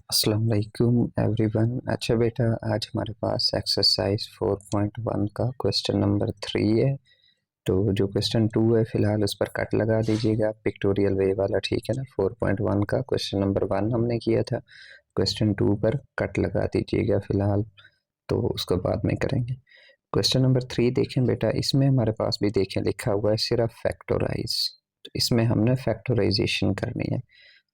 अस्सलाम वालेकुम एवरीवन। अच्छा बेटा, आज हमारे पास एक्सरसाइज 4.1 का क्वेश्चन नंबर 3 है। तो जो क्वेश्चन 2 है फिलहाल उस पर कट लगा दीजिएगा, पिक्टोरियल वे वाला, ठीक है ना। 4.1 का क्वेश्चन नंबर 1 हमने किया था, क्वेश्चन 2 पर कट लगा दीजिएगा फिलहाल, तो उसको बाद में करेंगे। क्वेश्चन नंबर 3 देखें बेटा, इसमें हमारे पास भी देखें लिखा हुआ है सिर्फ फैक्टोराइज, तो इसमें हमने फैक्टोराइजेशन करनी है।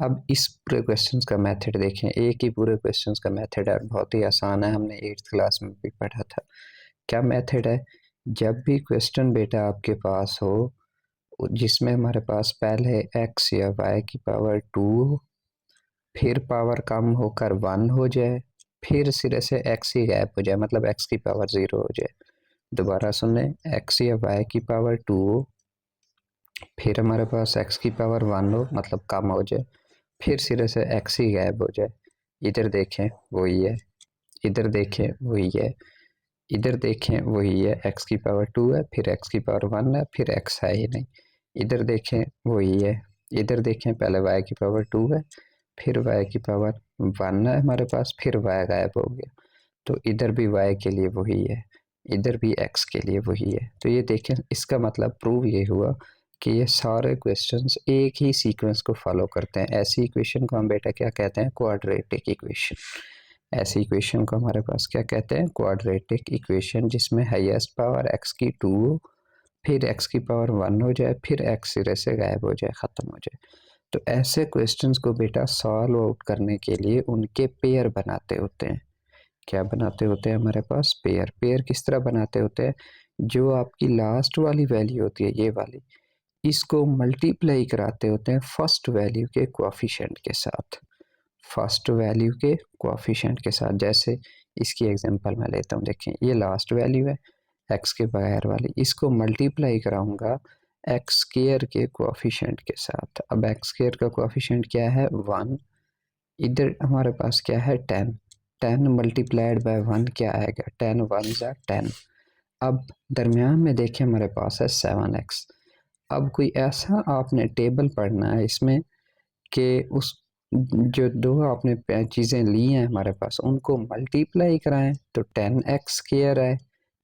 अब इस पूरे क्वेश्चंस का मेथड देखें, एक ही पूरे क्वेश्चंस का मेथड है, बहुत ही आसान है, हमने 8th क्लास में भी पढ़ा था। क्या मेथड है? जब भी क्वेश्चन बेटा आपके पास हो जिसमें हमारे पास पहले x या y की पावर 2 हो, फिर पावर कम होकर 1 हो जाए, फिर सिरे से x ही गैप हो जाए, मतलब x की पावर 0 हो जाए। दोबारा सुने, x या y की पावर 2 हो, फिर हमारे पास x की पावर 1 हो, मतलब कम हो जाए, फिर सिरे से x ही गायब हो जाए। इधर देखें वही है, इधर देखें वही है, इधर देखें वही है, x की पावर 2 है, फिर x की पावर 1 है, फिर x है ही नहीं। इधर देखें वही है, इधर देखें पहले y की पावर 2 है, फिर y की पावर 1 है हमारे पास, फिर y गायब हो गया। तो इधर भी y के लिए वही है, इधर भी x के लिए वही है। तो ये देखें, इसका मतलब प्रूव ये हुआ कि ये सारे क्वेश्चंस एक ही सीक्वेंस को फॉलो करते हैं। ऐसी इक्वेशन को हम बेटा क्या कहते हैं? Quadratic equation. ऐसी इक्वेशन को हमारे पास क्या कहते हैं? क्वाड्रेटिक इक्वेशन, जिसमें हाईएस्ट पावर x की 2 हो, फिर x की पावर 1 हो जाए, फिर x सिरे से गायब हो जाए, ख़त्म हो जाए। तो ऐसे क्वेश्चंस को बेटा सॉल्व आउट करने के लिए उनके पेयर बनाते होते हैं। क्या बनाते होते हैं हमारे पास? पेयर। पेयर किस तरह बनाते होते हैं? जो आपकी लास्ट वाली वैल्यू होती है, ये वाली, इसको मल्टीप्लाई कराते होते हैं फर्स्ट वैल्यू के कोएफिशिएंट के साथ। फर्स्ट वैल्यू के कोएफिशिएंट के साथ, जैसे इसकी एग्जांपल मैं लेता हूँ। देखें, ये लास्ट वैल्यू है x के बगैर वाली, इसको मल्टीप्लाई कराऊंगा एक्स स्क्वायर के कोएफिशिएंट के साथ। अब एक्स स्क्वायर का कोएफिशिएंट क्या है? 1। इधर हमारे पास क्या है? 10। 10 मल्टीप्लाइड बाय 1 क्या आएगा? 10 1 ज़ा 10। अब दरमियान में देखें हमारे पास है 7x। अब कोई ऐसा आपने टेबल पढ़ना है इसमें कि उस जो दो आपने चीज़ें ली हैं हमारे पास, उनको मल्टीप्लाई कराएं तो 10x स्क्वायर है।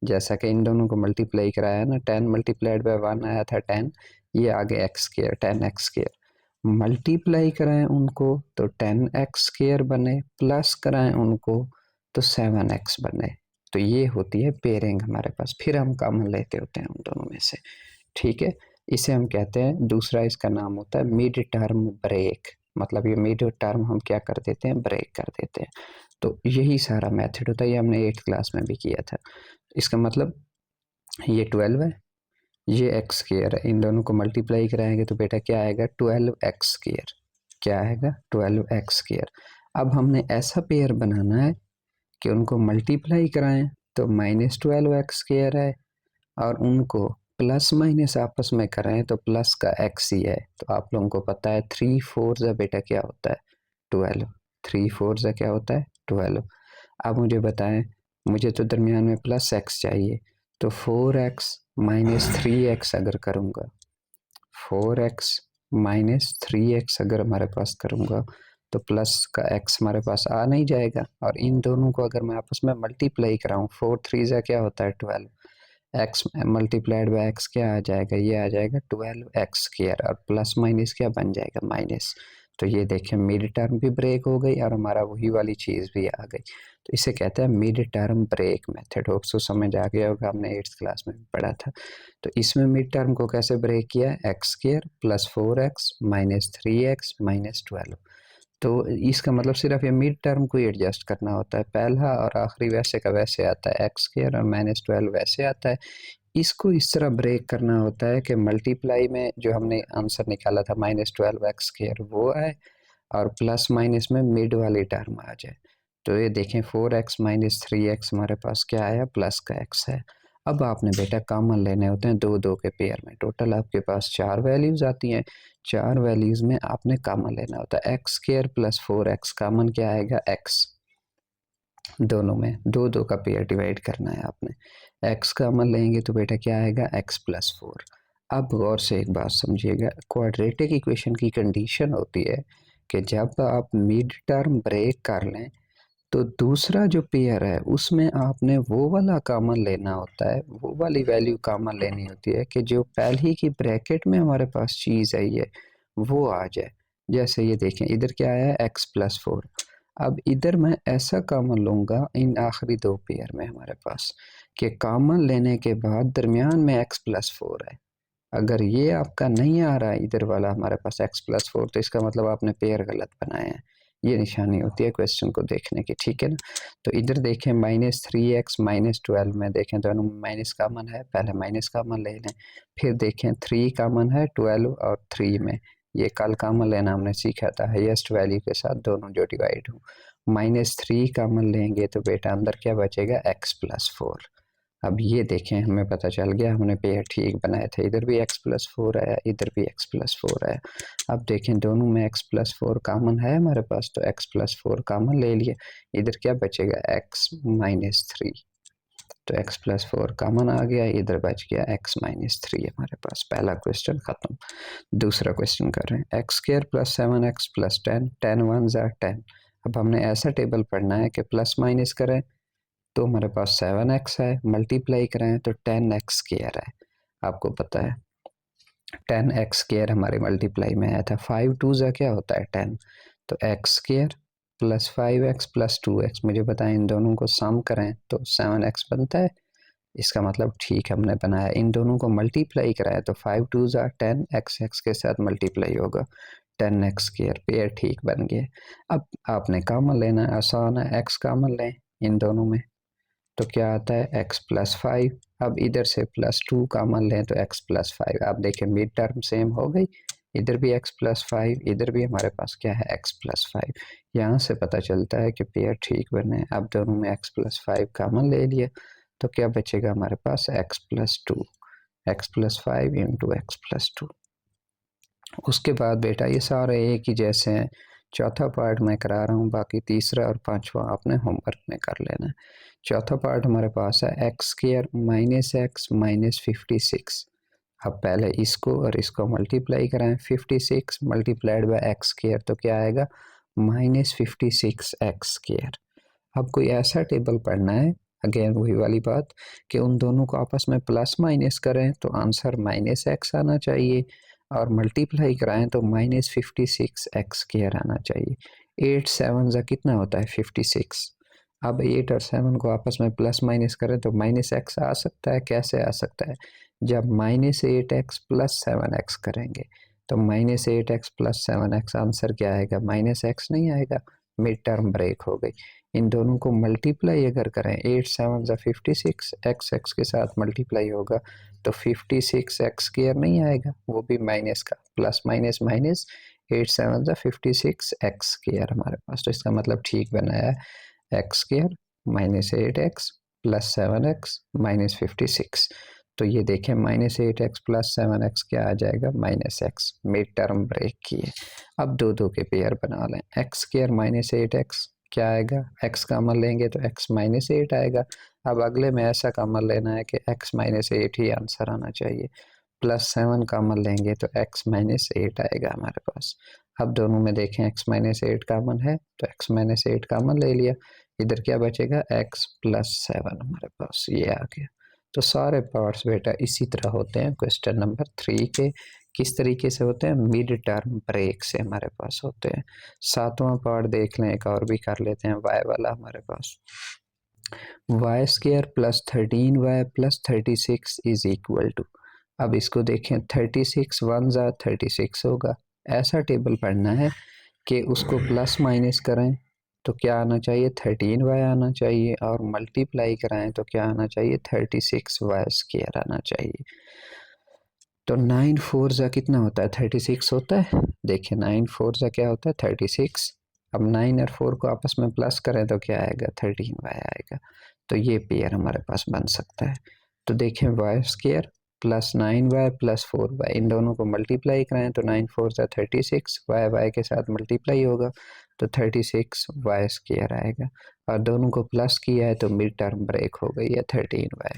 जैसा कि इन दोनों को मल्टीप्लाई कराया ना, 10 मल्टीप्लाइड बाय 1 आया था 10, ये आगे x square, 10x square. Multiply कराएं उनको तो 10x स्क्वायर बने, प्लस कराएं उनको तो 7x बने। तो ये होती है पेयरिंग हमारे पास। फिर हम कॉमन लेते होते हैं उन दोनों में से, ठीक है। इसे हम कहते हैं, दूसरा इसका नाम होता है मिड टर्म ब्रेक। मतलब ये मिड टर्म हम क्या कर देते हैं? ब्रेक कर देते हैं। तो यही सारा मेथड होता है, ये हमने 8th क्लास में भी किया था। इसका मतलब ये 12 है, ये एक्स स्क्वायर है, इन दोनों को मल्टीप्लाई कराएंगे तो बेटा क्या आएगा? 12x square. क्या आएगा? 12x square. अब हमने ऐसा पेयर बनाना है कि उनको मल्टीप्लाई कराएं तो -12x स्क्वायर है, और उनको प्लस माइनस आपस में करें तो प्लस का x ही है। तो आप लोगों को पता है 3 4 ज़ा बेटा क्या होता है? 12। 3 4 ज़ा क्या होता है? 12। अब मुझे बताएं, मुझे तो दरमियान में प्लस x चाहिए, तो 4x माइनस 3x अगर करूँगा, 4x माइनस 3x अगर हमारे पास करूँगा तो प्लस का x हमारे पास आ नहीं जाएगा। और इन दोनों को अगर मैं आपस में मल्टीप्लाई कराऊँ, 4 3 ज़ा क्या होता है? 12। x मल्टीप्लाइड बाय x क्या आ जाएगा? ये आ जाएगा 12x स्क्वायर, और प्लस माइनस क्या बन जाएगा? माइनस। तो ये देखें, मिड टर्म भी ब्रेक हो गई और हमारा वही वाली चीज़ भी आ गई। तो इसे कहते हैं mid term break method. Hope so समझ आ गया होगा, हमने 8th क्लास में भी पढ़ा था। तो इसमें मिड टर्म को कैसे ब्रेक किया? X square plus 4x minus 3x minus 12। तो इसका मतलब सिर्फ ये मिड टर्म को ही एडजस्ट करना होता है। पहला और आखिरी वैसे का वैसे आता है, एक्स स्क्वायर और -12 वैसे आता है। इसको इस तरह ब्रेक करना होता है कि मल्टीप्लाई में जो हमने आंसर निकाला था -12x स्क्वायर वो आए, और प्लस माइनस में मिड वाली टर्म आ जाए। तो ये देखें, 4x माइनस 3x हमारे पास क्या आया? प्लस का x है। अब आपने बेटा कॉमन लेने होते हैं दो दो के पेयर में। टोटल आपके पास 4 वैल्यूज आती हैं, 4 वैल्यूज में आपने कॉमन लेना होता है। X square plus 4x common क्या आएगा? x। दोनों में दो दो का पेयर डिवाइड करना है आपने। x कॉमन लेंगे तो बेटा क्या आएगा? x plus 4। अब गौर से एक बात समझिएगा, क्वाड्रेटिक इक्वेशन की कंडीशन होती है कि जब आप मिड टर्म ब्रेक कर लें तो दूसरा जो पेयर है उसमें आपने वो वाला कॉमन लेना होता है, वो वाली वैल्यू कॉमन लेनी होती है कि जो पहली की ब्रैकेट में हमारे पास चीज़ आई है वो आ जाए। जैसे ये देखें इधर क्या आया है x+4। अब इधर मैं ऐसा कॉमन लूँगा इन आखिरी दो पेयर में हमारे पास कि कॉमन लेने के बाद दरमियान में x+4 है। अगर ये आपका नहीं आ रहा है इधर वाला हमारे पास x+4 तो इसका मतलब आपने पेयर गलत बनाया है। ये निशानी होती है क्वेश्चन को देखने की, ठीक है ना। तो इधर देखें -3x -12 में देखें दोनों में माइनस कॉमन है, पहले माइनस कॉमन ले लें। फिर देखें 3 कॉमन है 12 और 3 में, ये कल कॉमन लेना हमने सीखा था हाईएस्ट वैल्यू के साथ दोनों जो डिवाइड हो। -3 कॉमन लेंगे तो बेटा अंदर क्या बचेगा x+4। अब ये देखें हमें पता चल गया, हमने पेयर ठीक बनाए थे। इधर भी x+4 आया, इधर भी x+4 आया। अब देखें दोनों में x+4 कॉमन है हमारे पास तो x+4 कॉमन ले लिए। इधर क्या बचेगा x-3, तो x+4 कॉमन आ गया, इधर बच गया x-3 हमारे पास। पहला क्वेश्चन खत्म। दूसरा क्वेश्चन कर रहे हैं x² + 7x + 10, 10 1 = 10। अब हमने ऐसा टेबल पढ़ना है कि प्लस माइनस करें तो हमारे पास 7x है, मल्टीप्लाई करें तो 10x² है। आपको पता है 10x² हमारे मल्टीप्लाई में आया था। 5 2 क्या होता है 10, तो x² + 5x + 2x, मुझे बताएं इन दोनों को सम करें तो 7x बनता है। इसका मतलब ठीक हमने बनाया। इन दोनों को मल्टीप्लाई कराया तो 5 2 10, x के साथ मल्टीप्लाई होगा 10x², पेयर ठीक बन गया। अब आपने कॉमन लेना है, आसान है, x कॉमन लें इन दोनों में तो क्या आता है x+5। अब इधर से +2 कॉमन लें तो x+5। आप देखें मिड टर्म सेम हो गई, इधर भी x+5, इधर भी हमारे पास क्या है x+5। यहाँ से पता चलता है कि पेयर ठीक बने। अब दोनों में x+5 कॉमन ले लिया तो क्या बचेगा हमारे पास x+2, x+5 × x+2। उसके बाद बेटा ये सारे एक ही जैसे हैं। चौथा पार्ट मैं करा रहा हूँ, बाकी तीसरा और पांचवा आपने होमवर्क में कर लेना है। चौथा पार्ट हमारे पास है x² -x -56। अब पहले इसको और इसको मल्टीप्लाई करें, 56 मल्टीप्लाइड बाय x² तो क्या आएगा -56x²। अब कोई ऐसा टेबल पढ़ना है, अगेन वही वाली बात कि उन दोनों को आपस में प्लस माइनस करें तो आंसर -x आना चाहिए और मल्टीप्लाई कराएं तो -56x² आना चाहिए। 8 7 कितना होता है 56। अब 8 और 7 को आपस में प्लस माइनस करें तो -x आ सकता है। कैसे आ सकता है, जब -8x + 7x करेंगे तो -8x + 7x आंसर क्या आएगा -x नहीं आएगा, मिड टर्म ब्रेक हो गई। इन दोनों को मल्टीप्लाई अगर करें 8 7 56, x के साथ मल्टीप्लाई होगा तो 56x² नहीं आएगा, वो भी माइनस का, प्लस माइनस माइनस 8 7 56x² हमारे पास। तो इसका मतलब ठीक बनाया है x² -8x + 7x -56। तो ये देखें -8x + 7x क्या आ जाएगा -x, मिड टर्म ब्रेक किए। अब दो दो के पेयर बना लें, x² -8x क्या आएगा, x कॉमन लेंगे तो x -8 आएगा। अब अगले में ऐसा कॉमन लेना है कि x -8 ही आंसर आना चाहिए। +7 कॉमन लेंगे तो x -8 आएगा हमारे पास। अब दोनों में देखें x -8 कॉमन है तो x -8 कॉमन ले लिया, इधर क्या बचेगा x +7 हमारे पास, ये आ गया। तो सारे पार्ट्स बेटा इसी तरह होते हैं क्वेश्चन नंबर 3 के। किस तरीके से होते हैं, मिड टर्म ब्रेक से हमारे पास होते हैं। सातवां पार्ट देख लें, एक और भी कर लेते हैं, y वाला हमारे पास y² + 13y + 36 = अब इसको देखें 36 1 * 36 होगा। ऐसा टेबल पढ़ना है कि उसको प्लस माइनस करें तो क्या आना चाहिए 13y आना चाहिए और मल्टीप्लाई कराएं तो क्या आना चाहिए 36y² आना चाहिए। तो 9 4 कितना होता है 36 होता है। देखिए 9 4 क्या होता है 36। अब 9 और 4 को आपस में प्लस करें तो क्या आएगा 13y आएगा। तो ये पेयर हमारे पास बन सकता है। तो देखें y² + 9y + 4y, इन दोनों को मल्टीप्लाई कराएं तो 9 4 36, y के साथ मल्टीप्लाई होगा तो 36y² आएगा और दोनों को प्लस किया है तो मिड टर्म ब्रेक हो गई है 13y।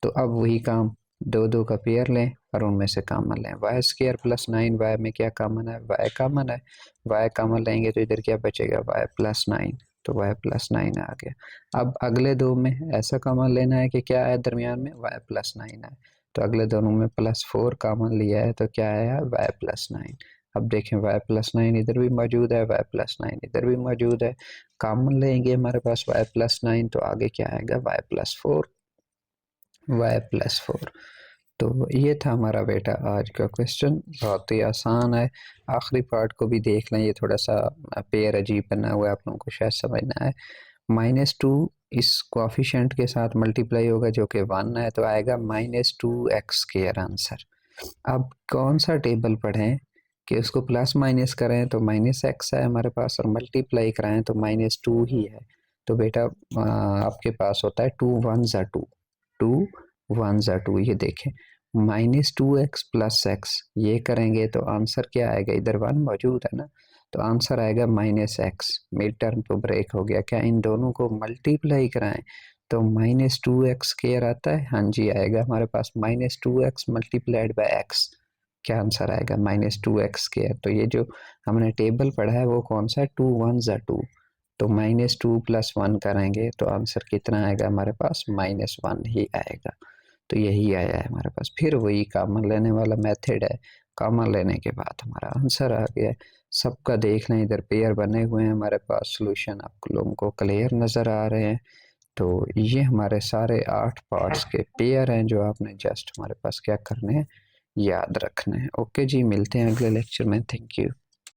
तो अब वही काम दो दो का पेयर लें और उनमें से कॉमन लें। वाई स्क्वायर प्लस 9, वाई में क्या कॉमन है, वाई कॉमन है, वाई कॉमन लेंगे तो इधर क्या बचेगा, वाई प्लस 9, तो वाई प्लस 9 आ गया। अब अगले दो में ऐसा कॉमन लेना है कि क्या है दरमियान में, वाई प्लस 9 है, तो अगले दोनों में +4 कॉमन लिया है तो क्या आया, वाई प्लस 9। अब देखें वाई प्लस 9 इधर भी मौजूद है, वाई प्लस 9 इधर भी मौजूद है, कॉमन लेंगे हमारे पास वाई प्लस 9 तो आगे क्या आएगा, वाई प्लस 4, वाई प्लस 4। तो ये था हमारा बेटा आज का क्वेश्चन, बहुत ही आसान है। आखिरी पार्ट को भी देख लें, ये थोड़ा सा पेयर अजीब बना हुआ है, आप लोगों को शायद समझना है। -2 इस कोएफिशिएंट के साथ मल्टीप्लाई होगा जो कि 1 है, तो आएगा -2x² आंसर। अब कौन सा टेबल पढ़ें कि उसको प्लस माइनस करें तो -x है हमारे पास, और मल्टीप्लाई कराएं तो -2 ही है। तो बेटा आपके पास होता है 2 1 ज़ा 2, 2 1 ज़ा 2, ये देखें -2x + x, ये करेंगे तो आंसर क्या आएगा, इधर 1 मौजूद है ना, तो आंसर आएगा -x। मिड टर्म तो ब्रेक हो गया, क्या इन दोनों को मल्टीप्लाई कराएं तो -2x² आता है, हाँ जी आएगा हमारे पास -2x मल्टीप्लाइड बाय x, क्या आंसर आएगा, -2x²। तो ये जो हमने टेबल पढ़ा है वो कौन सा है, 2 1 ज़ा 2, तो -2 + 1 करेंगे तो आंसर कितना आएगा हमारे पास, -1 ही आएगा। तो यही आया है हमारे पास, फिर वही कॉमन लेने वाला मेथड है, कॉमन लेने के बाद हमारा आंसर आ गया। सबका देख लें, इधर पेयर बने हुए हैं हमारे पास, सॉल्यूशन आप लोगों को क्लियर नज़र आ रहे हैं। तो ये हमारे सारे 8 पार्ट्स के पेयर हैं जो आपने जस्ट हमारे पास क्या करने हैं, याद रखने हैं। ओके जी, मिलते हैं अगले लेक्चर में, थैंक यू।